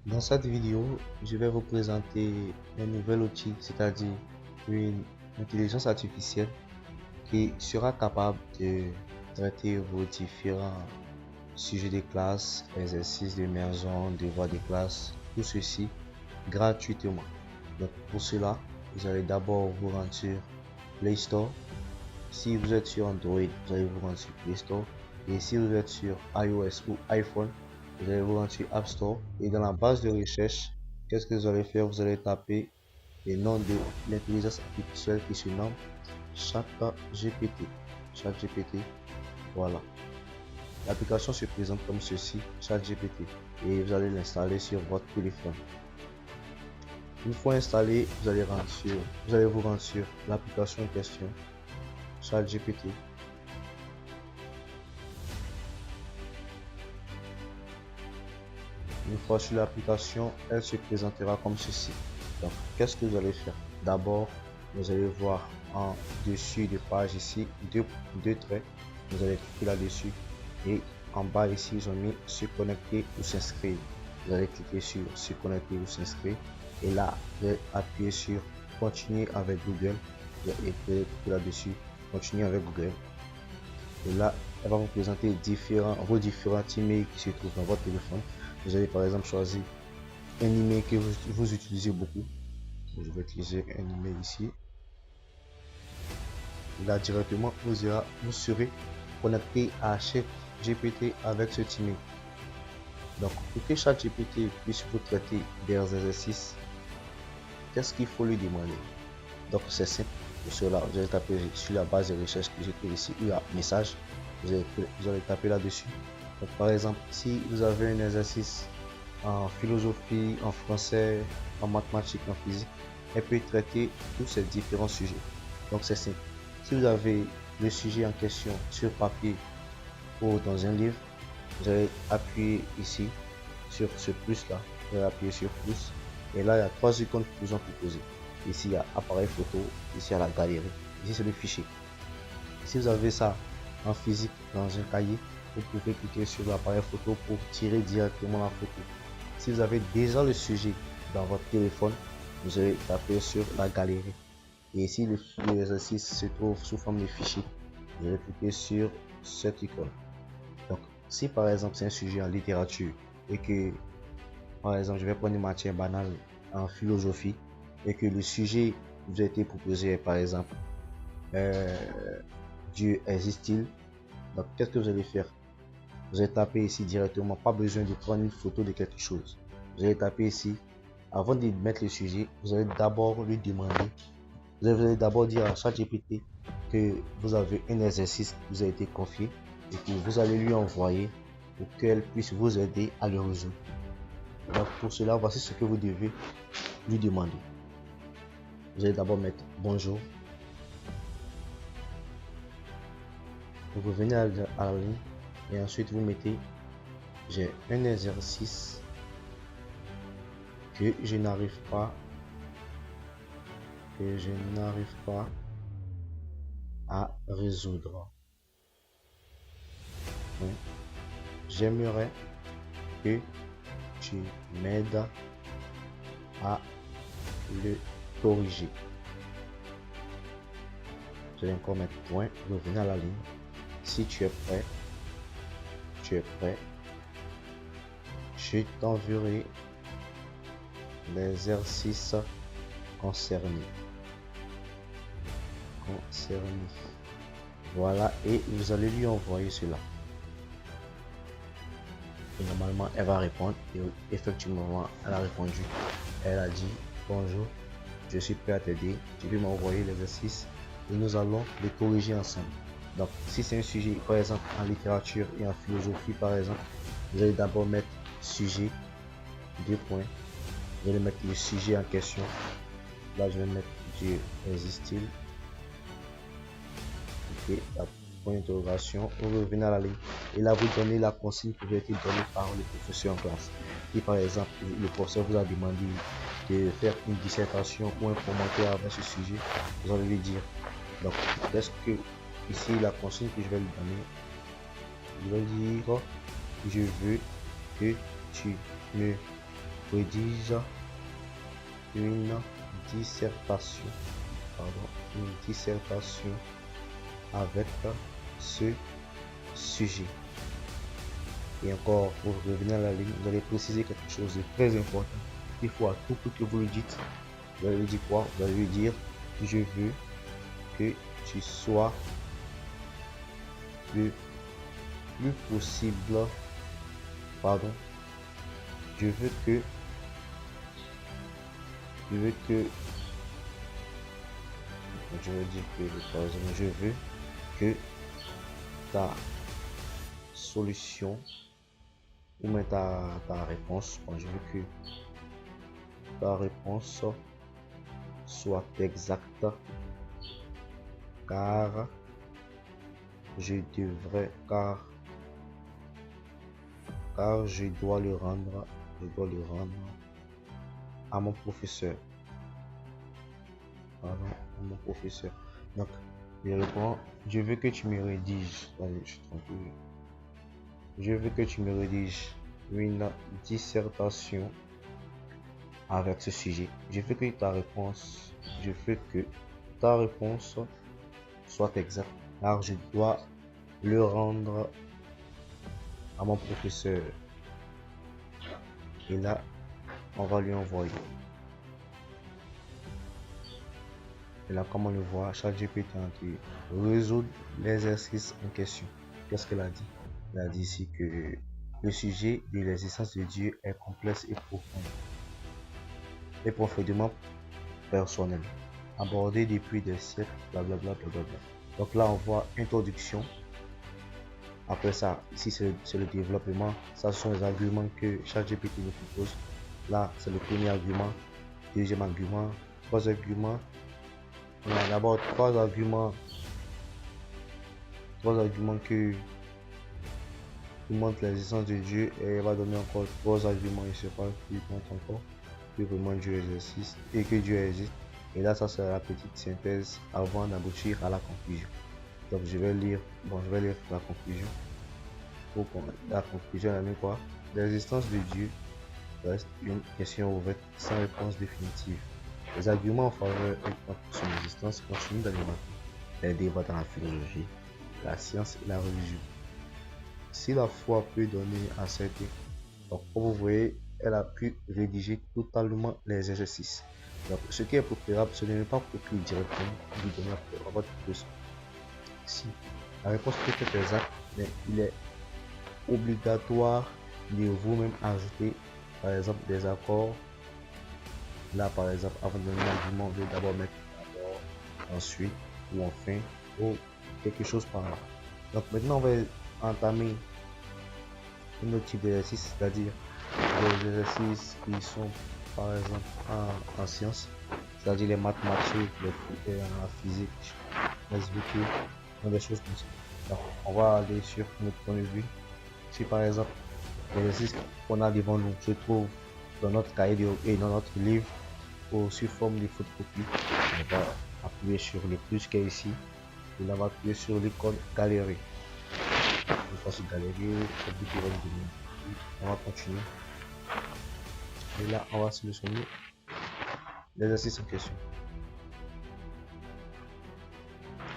Dans cette vidéo, je vais vous présenter un nouvel outil, c'est-à-dire une intelligence artificielle qui sera capable de traiter vos différents sujets de classe, exercices de maison, devoirs de classe, tout ceci gratuitement. Donc pour cela, vous allez d'abord vous rendre sur Play Store. Si vous êtes sur Android, vous allez vous rendre sur Play Store. Et si vous êtes sur iOS ou iPhone, vous allez vous rendre sur App Store. Et dans la base de recherche, qu'est-ce que vous allez faire? Vous allez taper le nom de l'intelligence artificielle qui se nomme ChatGPT. ChatGPT, voilà. L'application se présente comme ceci, ChatGPT. Et vous allez l'installer sur votre téléphone. Une fois installé, vous allez vous rendre sur l'application en question, ChatGPT. Une fois sur l'application, elle se présentera comme ceci. Donc, qu'est-ce que vous allez faire? D'abord, vous allez voir en dessus de page ici deux traits. Vous allez cliquer là-dessus et en bas ici, ils ont mis se connecter ou s'inscrire. Vous allez cliquer sur se connecter ou s'inscrire et là, vous allez appuyer sur continuer avec Google et vous allez cliquer là-dessus, continuer avec Google. Et là, elle va vous présenter vos différents emails qui se trouvent dans votre téléphone. Vous allez par exemple choisir un email que vous utilisez beaucoup. Je vais utiliser un email ici. Là directement, vous serez connecté à ChatGPT avec ce email. Donc pour que ChatGPT puisse vous traiter des exercices, qu'est-ce qu'il faut lui demander? Donc c'est simple. Pour cela, vous allez taper sur la base de recherche que j'ai trouvé ici, il y a message. Vous allez taper là-dessus. Donc, par exemple, si vous avez un exercice en philosophie, en français, en mathématiques, en physique, elle peut traiter tous ces différents sujets. Donc c'est simple. Si vous avez le sujet en question sur papier ou dans un livre, vous allez appuyer ici sur ce plus là. Vous allez appuyer sur plus. Et là, il y a trois icônes qui vous ont proposé. Ici, il y a appareil photo. Ici, il y a la galerie. Ici, c'est le fichier. Si vous avez ça en physique dans un cahier, vous pouvez cliquer sur l'appareil photo pour tirer directement la photo. Si vous avez déjà le sujet dans votre téléphone, vous allez taper sur la galerie. Et ici, l'exercice se trouve sous forme de fichier. Vous allez cliquer sur cette icône. Donc, si par exemple c'est un sujet en littérature et que, par exemple, je vais prendre une matière banale en philosophie et que le sujet vous a été proposé, par exemple, Dieu existe-t-il? Donc, qu'est-ce que vous allez faire? Vous allez taper ici directement, pas besoin de prendre une photo de quelque chose. Vous allez taper ici. Avant de mettre le sujet, vous allez d'abord lui demander, vous allez d'abord dire à ChatGPT que vous avez un exercice qui vous a été confié et que vous allez lui envoyer pour qu'elle puisse vous aider à le résoudre. Donc pour cela, voici ce que vous devez lui demander. Vous allez d'abord mettre bonjour. Vous revenez à la ligne et ensuite vous mettez j'ai un exercice que je n'arrive pas à résoudre. J'aimerais que tu m'aides à le corriger. Vous allez encore mettre point, revenez à la ligne. Si tu es prêt, je t'enverrai l'exercice concerné. Voilà, et vous allez lui envoyer cela. Et normalement, elle va répondre. Et effectivement, elle a répondu. Elle a dit bonjour, je suis prêt à t'aider. Tu peux m'envoyer l'exercice et nous allons le corriger ensemble. Donc, si c'est un sujet, par exemple, en littérature et en philosophie, par exemple, vous allez d'abord mettre sujet, deux points. Vous allez mettre le sujet en question. Là, je vais mettre Dieu existe-t-il? Ok, la point d'interrogation. Vous revenez à la ligne. Et là, vous donnez la consigne qui vous a été donnée par le professeur en classe. Si par exemple, le professeur vous a demandé de faire une dissertation ou un commentaire avec ce sujet, vous allez lui dire. Donc, est-ce que ici, la consigne que je vais lui donner, je vais dire, je veux que tu me rédige une dissertation, une dissertation avec ce sujet. Et encore, pour revenir à la ligne, vous allez préciser quelque chose de très important. Il faut à tout prix que vous le dites, vous allez lui dire quoi? Vous allez lui dire: je veux que tu sois le plus possible, pardon, je veux que je veux dire que par exemple, je veux que ta solution ou même ta réponse, je veux que ta réponse soit exacte, car je devrais car je dois le rendre à mon professeur. Pardon, à mon professeur. Donc, je réponds: je veux que tu me rédiges. Allez, je suis tranquille. Je veux que tu me rédiges une dissertation avec ce sujet. Je veux que ta réponse soit exacte, car je dois le rendre à mon professeur. Et là, on va lui envoyer. Et là, comme on le voit, ChatGPT a entré résoudre l'exercice en question. Qu'est-ce qu'elle a dit? Elle a dit ici que le sujet de l'existence de Dieu est complexe et profond et profondément personnel, abordé depuis des siècles, blablabla. Donc là, on voit introduction. Après ça, ici c'est le développement. Ça, ce sont les arguments que ChatGPT nous propose. Là, c'est le premier argument, deuxième argument, trois arguments. On a d'abord trois arguments qui montrent l'existence de Dieu, et elle va donner encore trois arguments ici qui montrent encore que vraiment Dieu existe et que Dieu existe. Et là, ça c'est la petite synthèse avant d'aboutir à la conclusion. Donc je vais lire la conclusion. La conclusion elle dit quoi? L'existence de Dieu reste une question ouverte sans réponse définitive. Les arguments en faveur et contre son existence continuent d'alimenter les débats dans la philosophie, la science et la religion. Si la foi peut donner à certains, donc comme vous voyez, elle a pu rédiger totalement les exercices. Donc ce qui est préférable, ce n'est pas copier directement ou lui donner à votre question. Si la réponse peut être exacte, mais il est obligatoire de vous-même ajouter par exemple des accords. Là par exemple, avant de donner l'argument, on veut d'abord mettre d'abord, ensuite ou enfin ou quelque chose par là. Donc maintenant on va entamer un autre type d'exercice, c'est-à-dire des exercices qui sont par exemple en sciences, c'est-à-dire les mathématiques, la physique, SVT, des choses comme ça. Donc, on va aller sur notre point de vue. Si par exemple l'exercice qu'on a devant nous se trouve dans notre cahier et dans notre livre ou sur forme de photocopie, on va appuyer sur le plus qui est ici et là on va appuyer sur l'icône galerie. Une fois sur galerie, on va continuer et là on va sélectionner l'exercice en question.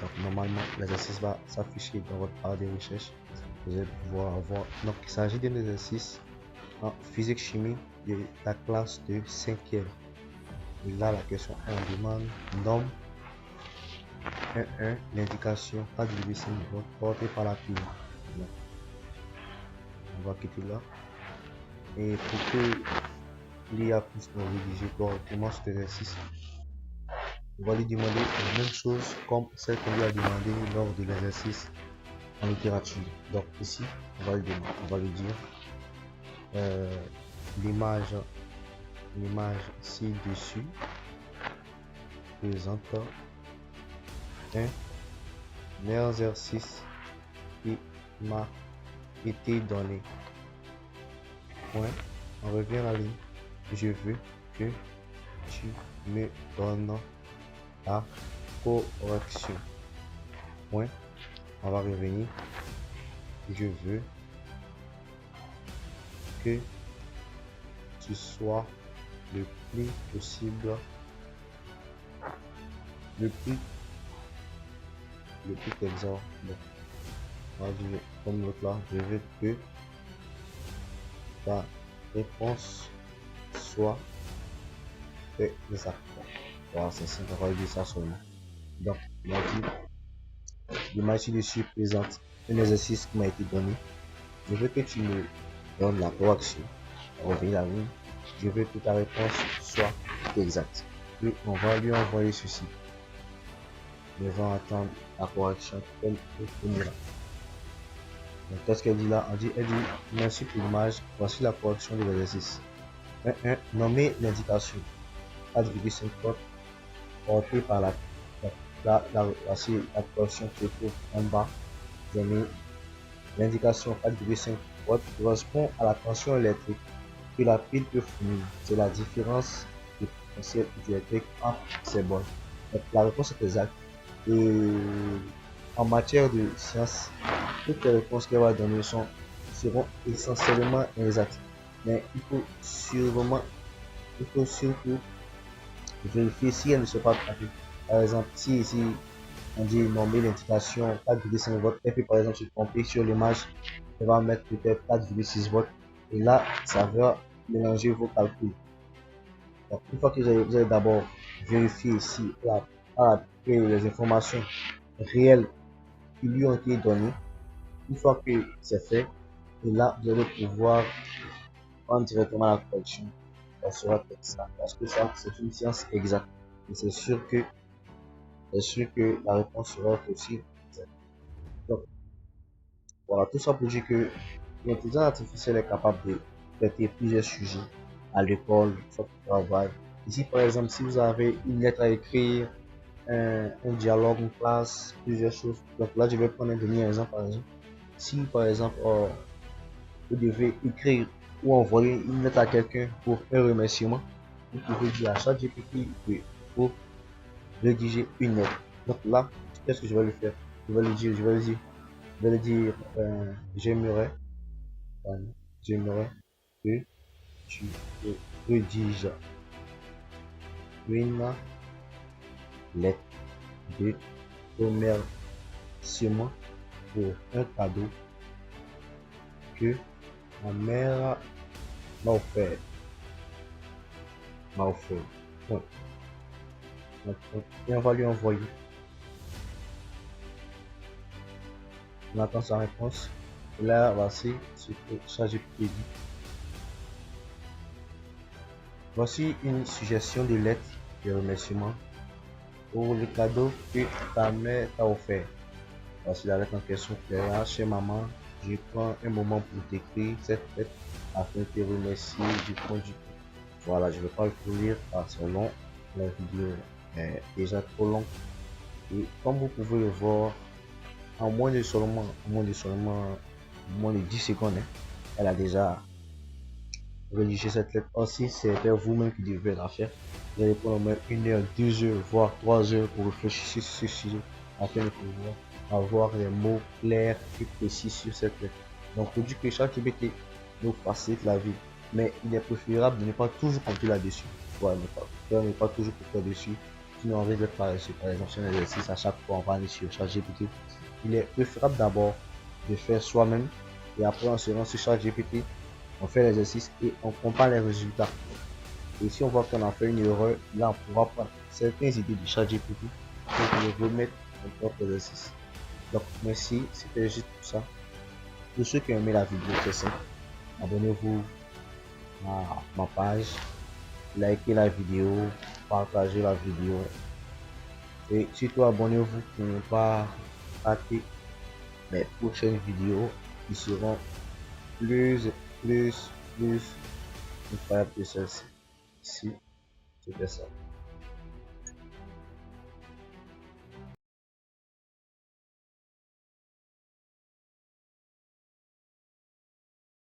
Donc normalement l'exercice va s'afficher dans votre barre de recherche. Vous allez pouvoir voir. Donc il s'agit d'un exercice en physique chimie de la classe de 5e. Et là la question 1 demande nomme 1 l'indication KWC portée par la pile. On va quitter là. Et pour que l'IA puisse nous rédiger correctement cet exercice, on va lui demander la même chose comme celle qu'on lui a demandé lors de l'exercice en littérature. Donc ici, on va lui dire l'image ci-dessus présente un exercice qui m'a été donné. Point. On revient à la ligne. Je veux que tu me donnes la correction. Point. On va revenir. Je veux que tu sois le plus possible, le plus exact. Donc, comme l'autre là, je veux que ta réponse soit exacte. Voilà, c'est simple, on va dire ça seulement. Donc, l'image ci-dessus présente un exercice qui m'a été donné. Je veux que tu me donnes la correction. Revenir la ligne. Je veux que ta réponse soit exacte. Puis on va lui envoyer ceci. Nous allons attendre la correction comme le premier. Donc, qu'est-ce qu'elle dit là? Elle dit merci pour l'image. Voici la correction de l'exercice. 1. Nommer l'indication 4,5 votes portée par la correction qui se trouve en bas. J'ai mis l'indication 4,5 votes correspond à la tension électrique que la pile peut fournir. C'est la différence de potentiel électrique entre ces bornes. Donc, la réponse est exacte. Et en matière de sciences, toutes les réponses qu'elle va donner seront essentiellement exactes. Mais il faut surtout vérifier si elles ne sont pas trompées. Par exemple, si ici on dit nommer l'indication 4,5 volts, et puis par exemple se tromper sur l'image, elle va mettre peut-être 4,6 volts. Et là, ça va mélanger vos calculs. Donc, une fois que vous allez d'abord vérifier si les informations réelles qui lui ont été données, une fois que c'est fait, et là, vous allez pouvoir prendre directement la correction. Ça sera comme ça, parce que ça, c'est une science exacte. Et c'est sûr que la réponse sera aussi exacte. Donc, voilà, tout ça pour dire que l'intelligence artificielle est capable de traiter plusieurs sujets à l'école, au travail. Ici, par exemple, si vous avez une lettre à écrire, un dialogue, une classe, plusieurs choses. Donc là, je vais prendre un dernier exemple, par exemple. Si, par exemple, vous devez écrire ou envoyer une lettre à quelqu'un pour un remerciement, vous pouvez dire à ChatGPT pour rédiger une lettre. Donc là, qu'est-ce que je vais lui faire? Je vais lui dire, j'aimerais que tu rédiges une lettre de remerciement pour un cadeau que ma mère m'a offert. Bon. Et on va lui envoyer. On attend sa réponse. Et là, voici ce que ChatGPT dit. Voici une suggestion de lettre de remerciement pour le cadeau que ta mère t'a offert. Voici la lettre en question. Chère maman, je prends un moment pour t'écrire cette lettre afin de te remercier du fond du cœur. Voilà, je ne vais pas le lire parce que long. La vidéo est déjà trop longue. Et comme vous pouvez le voir, en moins de 10 secondes, hein, elle a déjà rédigé cette lettre. Aussi, c'est vous-même qui devez la faire. Vous allez prendre au moins 1 heure, 2 heures, voire 3 heures pour réfléchir sur ce sujet afin de pouvoir avoir les mots clairs et précis sur cette lettre. Donc, pour dire que ChatGPT nous facilite la vie, mais il est préférable de ne pas toujours compter là-dessus. Voilà, ne pas toujours compter là-dessus. Sinon, on risque d'être paresseux. Par exemple, si un exercice à chaque fois on va aller sur ChatGPT, il est préférable d'abord de faire soi-même et après on se rend sur ChatGPT, on fait l'exercice et on compare les résultats. Et si on voit qu'on a fait une erreur, là on pourra prendre certaines idées du ChatGPT pour les remettre dans notre exercice. Donc merci, c'était juste pour ça. Pour ceux qui ont aimé la vidéo, c'est simple. Abonnez-vous à ma page, likez la vidéo, partagez la vidéo et surtout abonnez-vous pour ne pas rater mes prochaines vidéos qui seront plus incroyables que celle-ci. C'était ça.